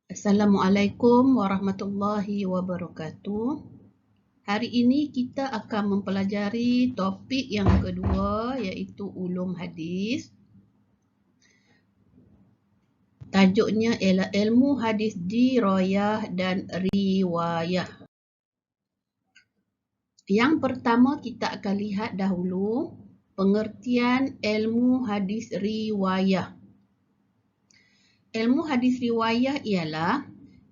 Assalamualaikum warahmatullahi wabarakatuh. Hari ini kita akan mempelajari topik yang kedua iaitu ulum hadis. Tajuknya ialah ilmu hadis dirayah dan riwayah. Yang pertama kita akan lihat dahulu pengertian ilmu hadis riwayah. Ilmu hadis riwayah ialah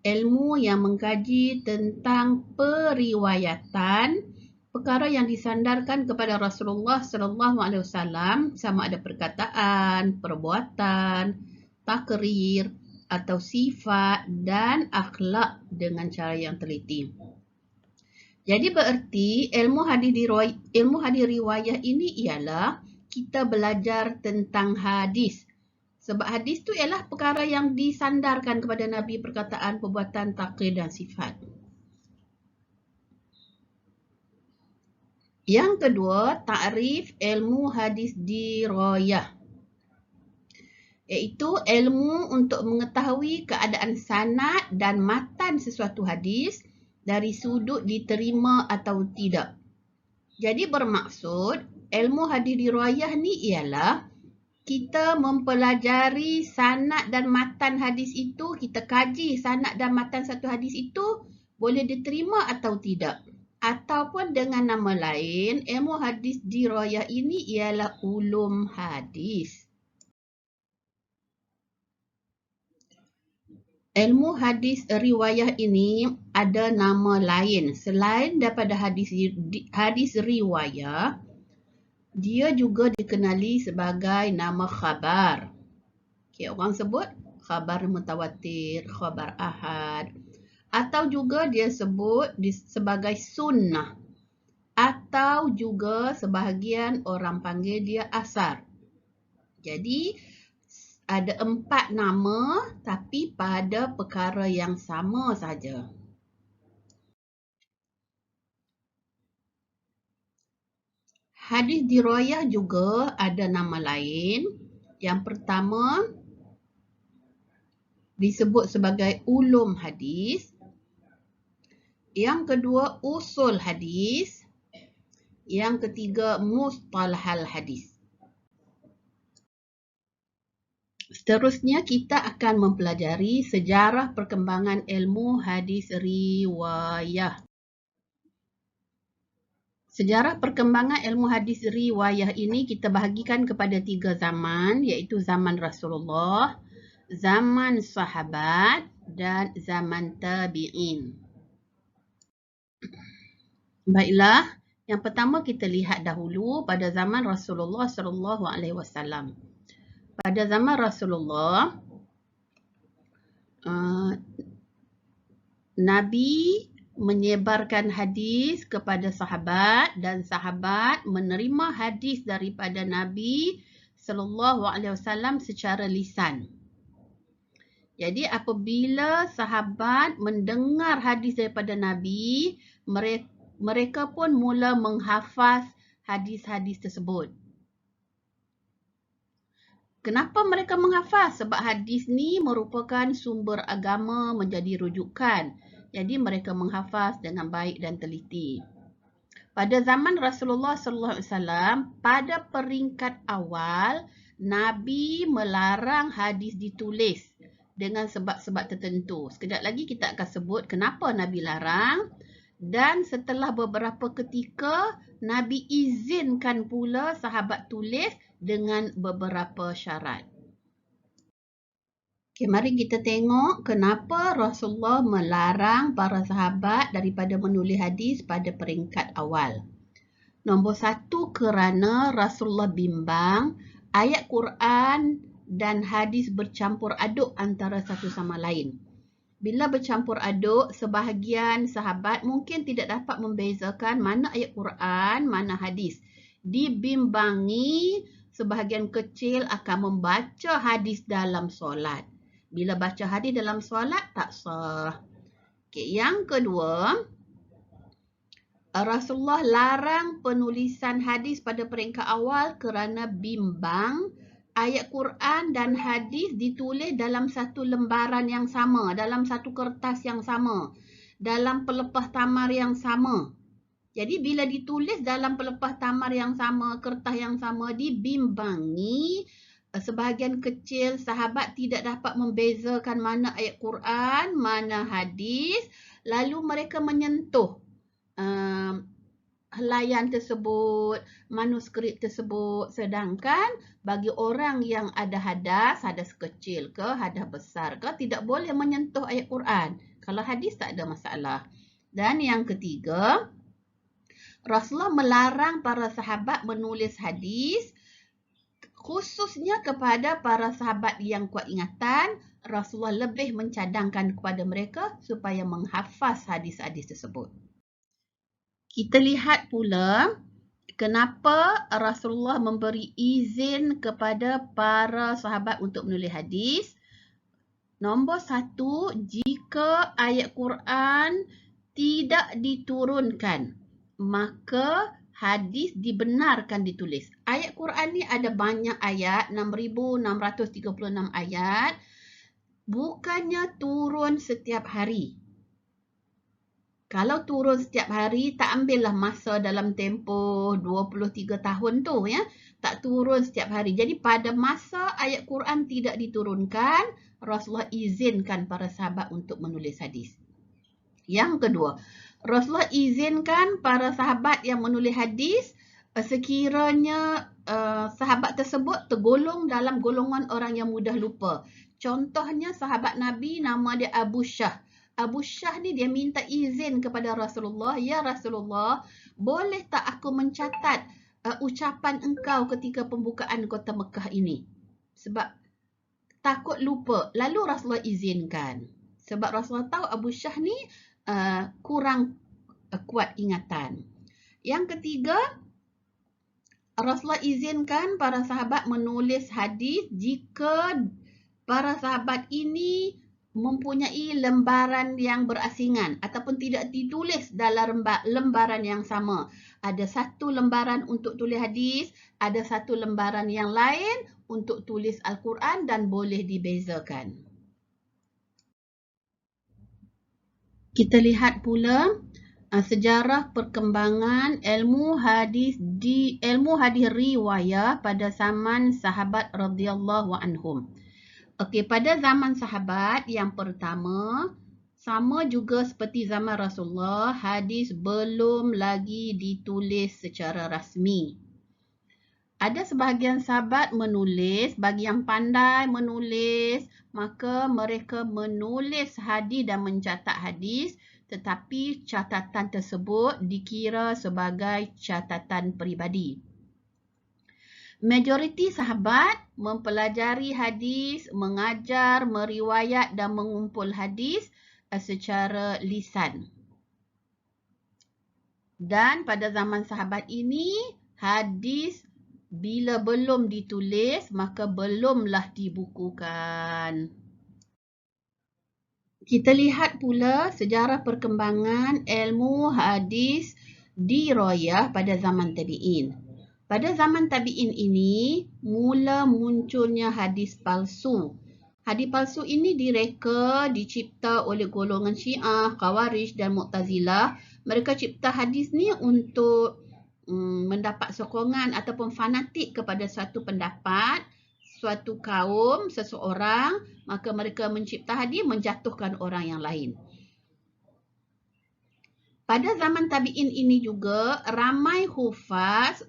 ilmu yang mengkaji tentang periwayatan perkara yang disandarkan kepada Rasulullah sallallahu alaihi wasallam, sama ada perkataan, perbuatan, takrir atau sifat dan akhlak dengan cara yang teliti. Jadi bererti ilmu hadis riwayah ini ialah kita belajar tentang hadis. Sebab hadis tu ialah perkara yang disandarkan kepada Nabi, perkataan, perbuatan, takrir dan sifat. Yang kedua, takrif ilmu hadis dirayah. Iaitu ilmu untuk mengetahui keadaan sanad dan matan sesuatu hadis dari sudut diterima atau tidak. Jadi bermaksud ilmu hadis dirayah ni ialah kita mempelajari sanad dan matan hadis itu, kita kaji sanad dan matan satu hadis itu boleh diterima atau tidak. Ataupun dengan nama lain, ilmu hadis dirayah ini ialah ulum hadis. Ilmu hadis riwayah ini ada nama lain selain daripada hadis riwayah. Dia juga dikenali sebagai nama khabar. Okay, orang sebut khabar mutawatir, khabar ahad. Atau juga dia sebut sebagai sunnah. Atau juga sebahagian orang panggil dia asar. Jadi ada 4 nama tapi pada perkara yang sama saja. Hadis dirayah juga ada nama lain. Yang pertama disebut sebagai ulum hadis. Yang kedua usul hadis. Yang ketiga mustalahal hadis. Seterusnya kita akan mempelajari sejarah perkembangan ilmu hadis riwayah. Sejarah perkembangan ilmu hadis riwayah ini kita bahagikan kepada 3 zaman, iaitu zaman Rasulullah, zaman sahabat dan zaman tabi'in. Baiklah, yang pertama kita lihat dahulu pada zaman Rasulullah sallallahu alaihi wasallam. Pada zaman Rasulullah, Nabi menyebarkan hadis kepada sahabat dan sahabat menerima hadis daripada Nabi sallallahu alaihi wasallam secara lisan. Jadi apabila sahabat mendengar hadis daripada Nabi, mereka pun mula menghafaz hadis-hadis tersebut. Kenapa mereka menghafaz? Sebab hadis ni merupakan sumber agama, menjadi rujukan. Jadi mereka menghafaz dengan baik dan teliti. Pada zaman Rasulullah SAW, pada peringkat awal, Nabi melarang hadis ditulis dengan sebab-sebab tertentu. Sekejap lagi kita akan sebut kenapa Nabi larang. Dan setelah beberapa ketika, Nabi izinkan pula sahabat tulis dengan beberapa syarat. Okay, mari kita tengok kenapa Rasulullah melarang para sahabat daripada menulis hadis pada peringkat awal. Nombor 1, kerana Rasulullah bimbang ayat Quran dan hadis bercampur aduk antara satu sama lain. Bila bercampur aduk, sebahagian sahabat mungkin tidak dapat membezakan mana ayat Quran, mana hadis. Dibimbangi sebahagian kecil akan membaca hadis dalam solat. Bila baca hadis dalam solat, tak sah. Okay, yang kedua, Rasulullah larang penulisan hadis pada peringkat awal kerana bimbang ayat Quran dan hadis ditulis dalam satu lembaran yang sama, dalam satu kertas yang sama, dalam pelepah tamar yang sama. Jadi bila ditulis dalam pelepah tamar yang sama, kertas yang sama, dibimbangi, sebahagian kecil sahabat tidak dapat membezakan mana ayat Quran, mana hadis, lalu mereka menyentuh helaian tersebut, manuskrip tersebut. Sedangkan bagi orang yang ada hadas kecil ke, hadas besar ke, tidak boleh menyentuh ayat Quran. Kalau hadis tak ada masalah. Dan yang ketiga, Rasulullah melarang para sahabat menulis hadis, khususnya kepada para sahabat yang kuat ingatan. Rasulullah lebih mencadangkan kepada mereka supaya menghafaz hadis-hadis tersebut. Kita lihat pula kenapa Rasulullah memberi izin kepada para sahabat untuk menulis hadis. Nombor 1, jika ayat Quran tidak diturunkan, maka hadis dibenarkan ditulis. Ayat Quran ni ada banyak ayat, 6,636 ayat. Bukannya turun setiap hari. Kalau turun setiap hari, tak ambillah masa dalam tempoh 23 tahun tu, ya. Tak turun setiap hari. Jadi pada masa ayat Quran tidak diturunkan, Rasulullah izinkan para sahabat untuk menulis hadis. Yang kedua, Rasulullah izinkan para sahabat yang menulis hadis sekiranya sahabat tersebut tergolong dalam golongan orang yang mudah lupa. Contohnya sahabat Nabi nama dia Abu Syah. Abu Syah ni dia minta izin kepada Rasulullah, ya Rasulullah, boleh tak aku mencatat ucapan engkau ketika pembukaan kota Mekah ini? Sebab takut lupa. Lalu Rasulullah izinkan. Sebab Rasulullah tahu Abu Syah ni kurang kuat ingatan. Yang ketiga, Rasulullah izinkan para sahabat menulis hadis jika para sahabat ini mempunyai lembaran yang berasingan ataupun tidak ditulis dalam lembaran yang sama. Ada satu lembaran untuk tulis hadis, ada satu lembaran yang lain untuk tulis Al-Quran dan boleh dibezakan. Kita lihat pula sejarah perkembangan ilmu hadis riwayah pada zaman sahabat radhiyallahu anhum. Okey, pada zaman sahabat yang pertama, sama juga seperti zaman Rasulullah, hadis belum lagi ditulis secara rasmi. Ada sebahagian sahabat menulis, bagi yang pandai menulis, maka mereka menulis hadis dan mencatat hadis, tetapi catatan tersebut dikira sebagai catatan peribadi. Majoriti sahabat mempelajari hadis, mengajar, meriwayat dan mengumpul hadis secara lisan. Dan pada zaman sahabat ini, hadis bila belum ditulis, maka belumlah dibukukan. Kita lihat pula sejarah perkembangan ilmu hadis dirayah pada zaman tabi'in. Pada zaman tabi'in ini, mula munculnya hadis palsu. Hadis palsu ini direka, dicipta oleh golongan Syiah, Khawarij dan Mu'tazilah. Mereka cipta hadis ni untuk mendapat sokongan ataupun fanatik kepada suatu pendapat, suatu kaum, seseorang. Maka mereka mencipta hadis menjatuhkan orang yang lain. Pada zaman tabi'in ini juga ramai hufaz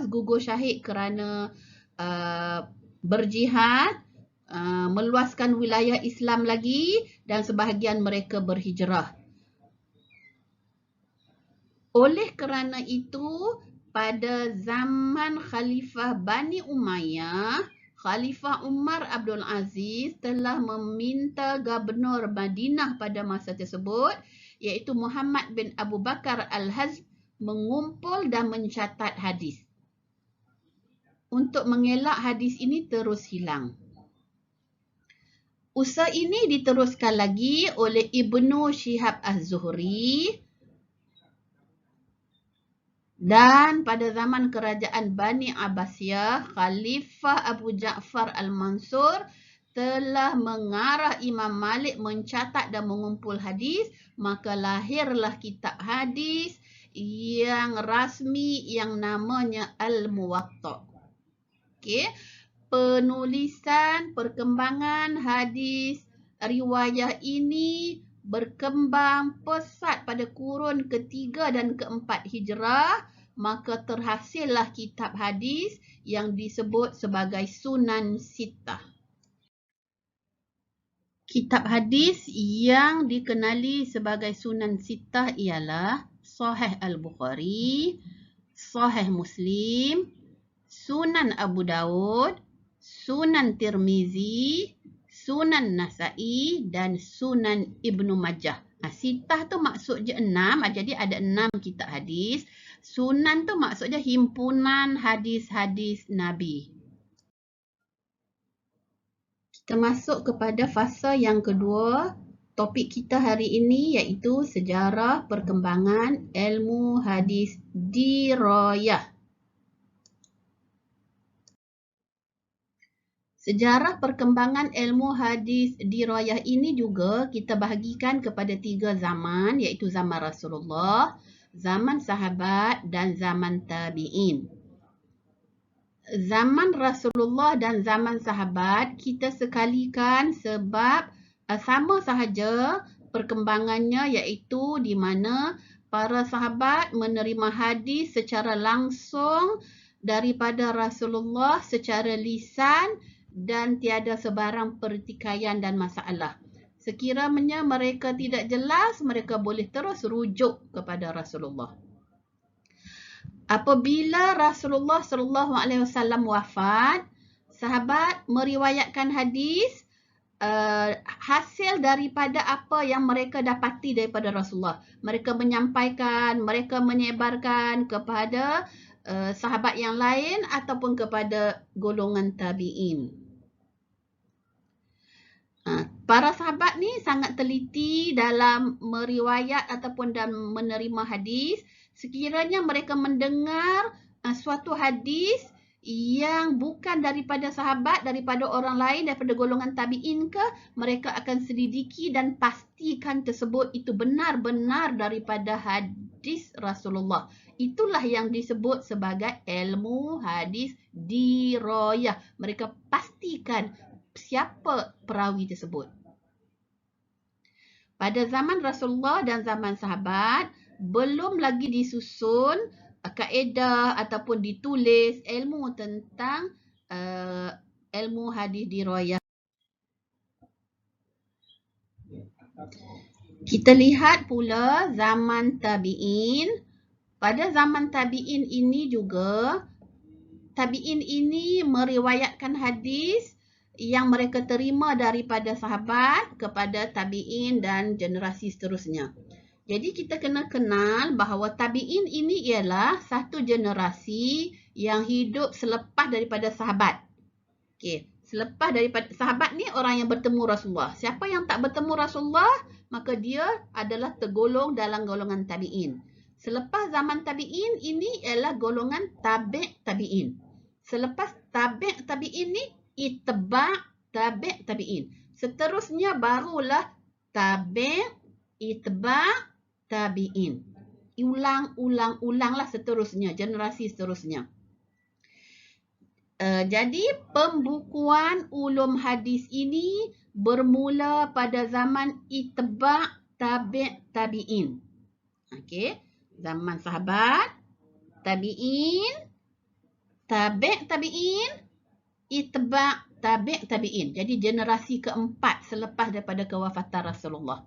gugur syahid kerana berjihad, meluaskan wilayah Islam lagi dan sebahagian mereka berhijrah. Oleh kerana itu, pada zaman Khalifah Bani Umayyah, Khalifah Umar Abdul Aziz telah meminta Gubernur Madinah pada masa tersebut, iaitu Muhammad bin Abu Bakar Al-Hazm, mengumpul dan mencatat hadis untuk mengelak hadis ini terus hilang. Usaha ini diteruskan lagi oleh Ibnu Syihab Az-Zuhri Dan pada zaman kerajaan Bani Abbasiyah, Khalifah Abu Ja'far Al-Mansur telah mengarah Imam Malik mencatat dan mengumpul hadis, maka lahirlah kitab hadis yang rasmi yang namanya Al-Muwatta. Okey, penulisan perkembangan hadis riwayah ini berkembang pesat pada kurun ketiga dan keempat Hijrah, maka terhasillah kitab hadis yang disebut sebagai Sunan Sittah. Kitab hadis yang dikenali sebagai Sunan Sittah ialah Sahih Al-Bukhari, Sahih Muslim, Sunan Abu Daud, Sunan Tirmizi, Sunan Nasa'i dan Sunan Ibnu Majah. Sittah tu maksudnya 6, jadi ada 6 kitab hadis. Sunan tu maksudnya himpunan hadis-hadis Nabi. Kita masuk kepada fasa yang kedua. Topik kita hari ini iaitu sejarah perkembangan ilmu hadis dirayah. Sejarah perkembangan ilmu hadis dirayah ini juga kita bahagikan kepada 3 zaman, iaitu zaman Rasulullah, zaman sahabat dan zaman tabi'in. Zaman Rasulullah dan zaman sahabat kita sekalikan sebab sama sahaja perkembangannya, iaitu di mana para sahabat menerima hadis secara langsung daripada Rasulullah secara lisan dan tiada sebarang pertikaian dan masalah. Sekiranya mereka tidak jelas, mereka boleh terus rujuk kepada Rasulullah. Apabila Rasulullah SAW wafat, sahabat meriwayatkan hadis hasil daripada apa yang mereka dapati daripada Rasulullah. Mereka menyampaikan, mereka menyebarkan kepada sahabat yang lain ataupun kepada golongan tabi'in. Para sahabat ni sangat teliti dalam meriwayat ataupun dan menerima hadis. Sekiranya mereka mendengar suatu hadis yang bukan daripada sahabat, daripada orang lain, daripada golongan tabi'in ke, mereka akan selidiki dan pastikan tersebut itu benar-benar daripada hadis Rasulullah. Itulah yang disebut sebagai ilmu hadis dirayah. Mereka pastikan siapa perawi tersebut. Pada zaman Rasulullah dan zaman sahabat, belum lagi disusun kaedah ataupun ditulis ilmu tentang ilmu hadis dirayah. Kita lihat pula zaman tabi'in. Pada zaman tabi'in ini juga, tabi'in ini meriwayatkan hadis yang mereka terima daripada sahabat kepada tabi'in dan generasi seterusnya. Jadi kita kena kenal bahawa tabi'in ini ialah satu generasi yang hidup selepas daripada sahabat. Okey, selepas daripada sahabat ni orang yang bertemu Rasulullah. Siapa yang tak bertemu Rasulullah, maka dia adalah tergolong dalam golongan tabi'in. Selepas zaman tabi'in ini ialah golongan tabi' tabi'in. Selepas tabi' tabi'in ni itba' tabi' tabi'in. Seterusnya barulah tabi' itba' tabi'in. Ulanglah seterusnya, generasi seterusnya. Jadi pembukuan ulum hadis ini bermula pada zaman itba' tabi' tabi'in. Okey, zaman sahabat, tabi'in, tabi' tabi'in, itba' tabi' tabi'in. Jadi generasi keempat selepas daripada kewafatan Rasulullah.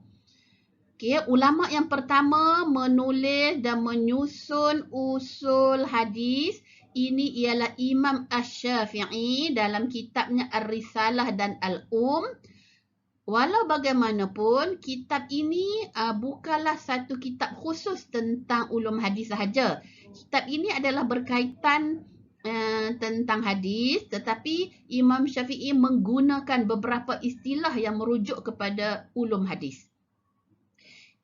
Okay, ulama yang pertama menulis dan menyusun usul hadis ini ialah Imam Asy-Syafi'i dalam kitabnya Ar-Risalah dan Walau bagaimanapun, kitab ini bukanlah satu kitab khusus tentang ulum hadis sahaja. Kitab ini adalah berkaitan tentang hadis, tetapi Imam Syafi'i menggunakan beberapa istilah yang merujuk kepada ulum hadis.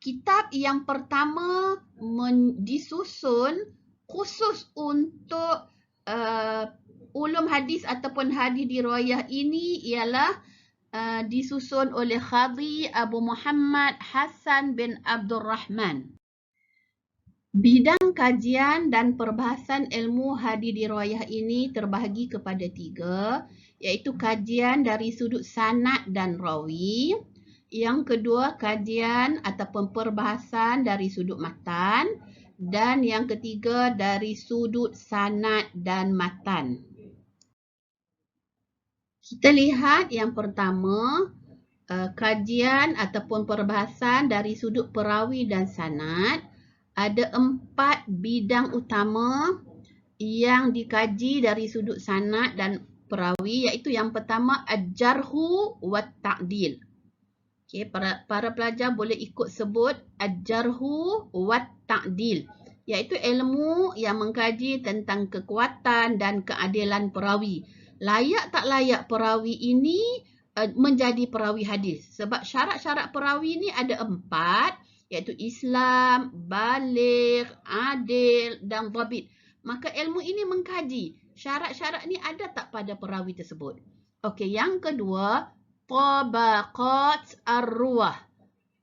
Kitab yang pertama disusun khusus untuk ulum hadis ataupun hadis diriwayah ini ialah disusun oleh Qadhi Abu Muhammad Hassan bin Abdul Rahman. Bidang kajian dan perbahasan ilmu hadis diriwayah ini terbahagi kepada 3, iaitu kajian dari sudut sanad dan rawi. Yang kedua, kajian ataupun perbahasan dari sudut matan. Dan yang ketiga, dari sudut sanad dan matan. Kita lihat yang pertama, kajian ataupun perbahasan dari sudut perawi dan sanad. Ada 4 bidang utama yang dikaji dari sudut sanad dan perawi, iaitu yang pertama al-jarhu wa ta'dil. Okay, para pelajar boleh ikut sebut al-jarhu wa ta'dil, iaitu ilmu yang mengkaji tentang kekuatan dan keadilan perawi. Layak tak layak perawi ini menjadi perawi hadis. Sebab syarat-syarat perawi ini ada 4, iaitu Islam, baligh, adil dan dhabit. Maka ilmu ini mengkaji syarat-syarat ni ada tak pada perawi tersebut. Okey, yang kedua, tabaqat ar-ruwah.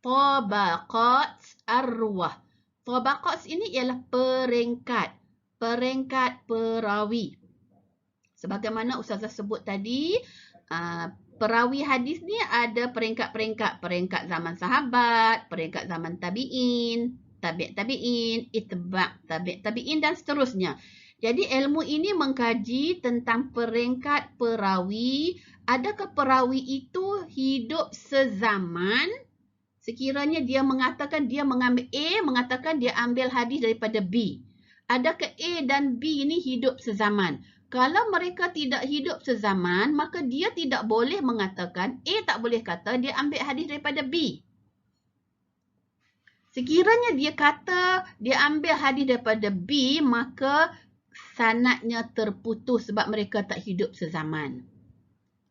Tabaqat ar-ruwah. Tabaqat ini ialah peringkat perawi. Sebagaimana Ustazah sebut tadi, perawi hadis ni ada peringkat-peringkat. Peringkat zaman sahabat, peringkat zaman tabi'in, tabi'in, itba' tabi'in dan seterusnya. Jadi ilmu ini mengkaji tentang peringkat perawi. Adakah perawi itu hidup sezaman? Sekiranya dia mengatakan dia mengambil A, mengatakan dia ambil hadis daripada B. Adakah A dan B ini hidup sezaman? Kalau mereka tidak hidup sezaman, maka dia tidak boleh mengatakan, A tak boleh kata dia ambil hadis daripada B. Sekiranya dia kata dia ambil hadis daripada B, maka sanadnya terputus sebab mereka tak hidup sezaman.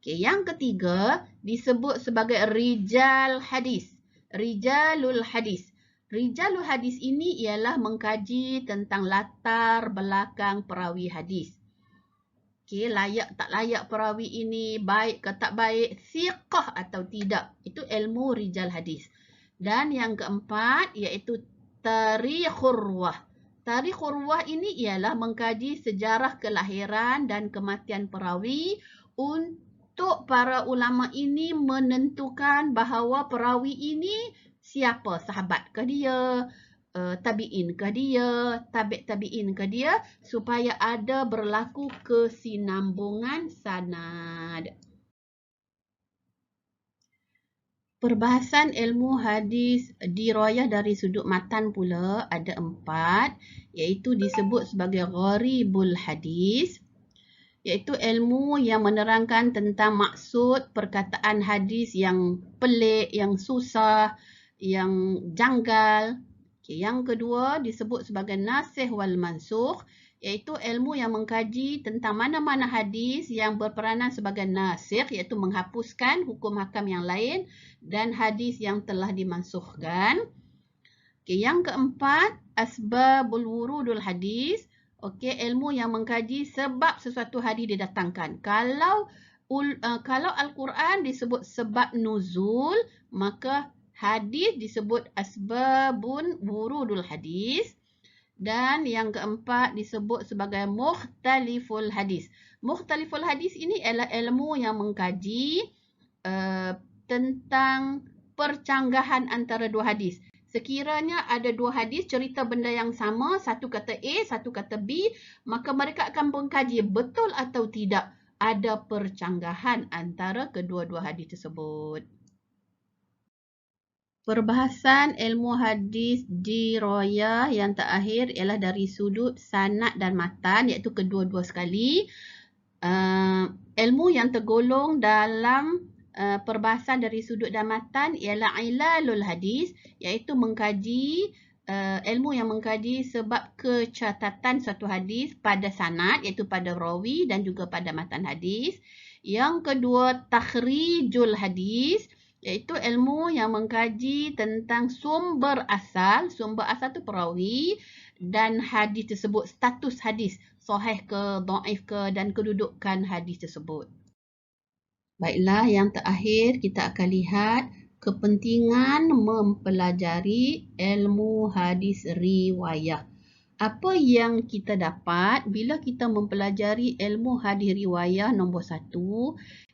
Okay, yang ketiga disebut sebagai rijal hadis. Rijalul hadis. Rijalul hadis ini ialah mengkaji tentang latar belakang perawi hadis. Okay, layak tak layak perawi ini, baik ke tak baik, thiqah atau tidak. Itu ilmu rijal hadis. Dan yang keempat iaitu tarikhur ruwah. Tarikhur ruwah ini ialah mengkaji sejarah kelahiran dan kematian perawi untuk para ulama ini menentukan bahawa perawi ini siapa, sahabat ke dia, tabi'in ke dia, tabi'in ke dia, supaya ada berlaku kesinambungan sanad. Perbahasan ilmu hadis diriwayah dari sudut matan pula ada 4, iaitu disebut sebagai gharibul hadis, iaitu ilmu yang menerangkan tentang maksud perkataan hadis yang pelik, yang susah, yang janggal. Okay, yang kedua disebut sebagai nasikh wal mansukh, iaitu ilmu yang mengkaji tentang mana-mana hadis yang berperanan sebagai nasikh, iaitu menghapuskan hukum hakam yang lain, dan hadis yang telah dimansukhkan. Okay, yang keempat, asbabul wurudul hadis. Okey, ilmu yang mengkaji sebab sesuatu hadis didatangkan. Kalau Al-Quran disebut sebab nuzul, maka hadis disebut asbabun wurudul hadis. Dan yang keempat disebut sebagai mukhtaliful hadis. Mukhtaliful hadis ini ialah ilmu yang mengkaji tentang percanggahan antara dua hadis. Sekiranya ada dua hadis cerita benda yang sama, satu kata A, satu kata B, maka mereka akan mengkaji betul atau tidak ada percanggahan antara kedua-dua hadis tersebut. Perbahasan ilmu hadis diriwayah yang terakhir ialah dari sudut sanad dan matan, iaitu kedua-dua sekali. Ilmu yang tergolong dalam perbahasan dari sudut dan matan ialah ilalul hadis, iaitu mengkaji ilmu yang mengkaji sebab kecatatan suatu hadis pada sanad, iaitu pada rawi dan juga pada matan hadis. Yang kedua, takhrijul hadis, iaitu ilmu yang mengkaji tentang sumber asal tu perawi, dan hadis tersebut, status hadis, sahih ke, dhaif ke, dan kedudukan hadis tersebut. Baiklah, yang terakhir kita akan lihat kepentingan mempelajari ilmu hadis riwayah. Apa yang kita dapat bila kita mempelajari ilmu hadis riwayah? Nombor 1,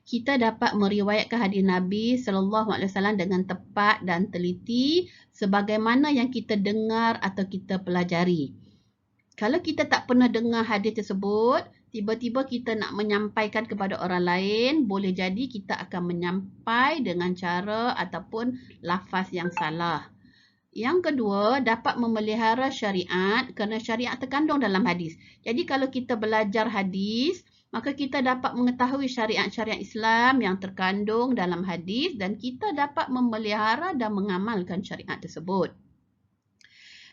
kita dapat meriwayatkan hadis Nabi SAW dengan tepat dan teliti sebagaimana yang kita dengar atau kita pelajari. Kalau kita tak pernah dengar hadis tersebut, tiba-tiba kita nak menyampaikan kepada orang lain, boleh jadi kita akan menyampai dengan cara ataupun lafaz yang salah. Yang kedua, dapat memelihara syariat kerana syariat terkandung dalam hadis. Jadi kalau kita belajar hadis, maka kita dapat mengetahui syariat-syariat Islam yang terkandung dalam hadis dan kita dapat memelihara dan mengamalkan syariat tersebut.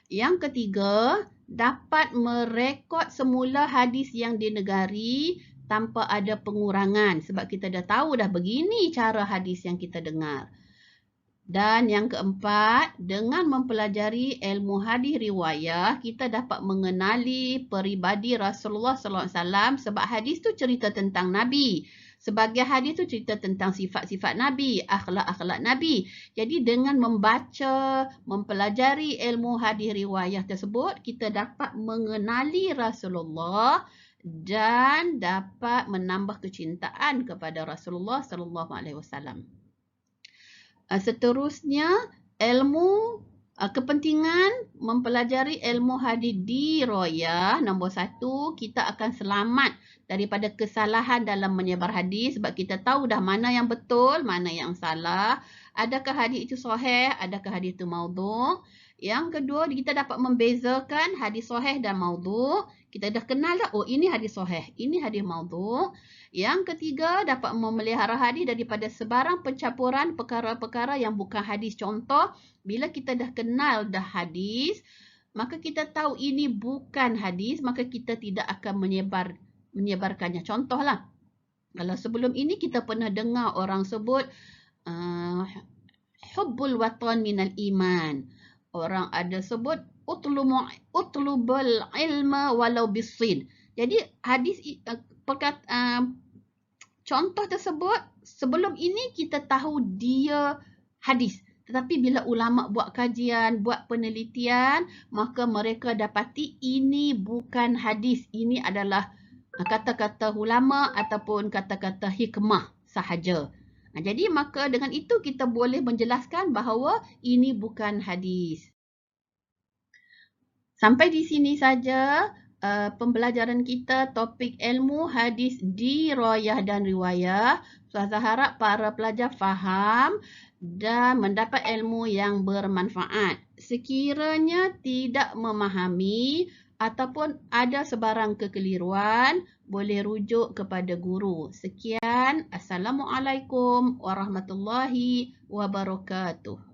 Yang ketiga, dapat merekod semula hadis yang dinegari tanpa ada pengurangan sebab kita dah tahu dah begini cara hadis yang kita dengar. Dan yang keempat, dengan mempelajari ilmu hadis riwayah, kita dapat mengenali peribadi Rasulullah SAW sebab hadis tu cerita tentang Nabi. Sebagai hadis tu cerita tentang sifat-sifat Nabi, akhlak-akhlak Nabi. Jadi dengan membaca, mempelajari ilmu hadis riwayah tersebut, kita dapat mengenali Rasulullah dan dapat menambah kecintaan kepada Rasulullah SAW. Seterusnya, kepentingan mempelajari ilmu hadis dirayah. Nombor 1, kita akan selamat daripada kesalahan dalam menyebar hadis sebab kita tahu dah mana yang betul, mana yang salah. Adakah hadis itu sahih, adakah hadis itu maudhu'. Yang kedua, kita dapat membezakan hadis sahih dan maudhu'. Kita dah kenal dah, oh ini hadis sahih, ini hadis maudhu'. Yang ketiga, dapat memelihara hadis daripada sebarang pencampuran perkara-perkara yang bukan hadis. Contoh, bila kita dah kenal dah hadis, maka kita tahu ini bukan hadis, maka kita tidak akan menyebarkannya. Contohlah, kalau sebelum ini kita pernah dengar orang sebut hubbul watan minal iman. Orang ada sebut utlubul ilma walau bisin. Jadi hadis contoh tersebut sebelum ini kita tahu dia hadis. Tetapi bila ulama buat kajian, buat penelitian, maka mereka dapati ini bukan hadis. Ini adalah kata-kata ulama ataupun kata-kata hikmah sahaja. Jadi maka dengan itu kita boleh menjelaskan bahawa ini bukan hadis. Sampai di sini saja pembelajaran kita topik ilmu hadis dirayah dan riwayah. Saya harap para pelajar faham dan mendapat ilmu yang bermanfaat. Sekiranya tidak memahami ataupun ada sebarang kekeliruan, boleh rujuk kepada guru. Sekian. Assalamualaikum warahmatullahi wabarakatuh.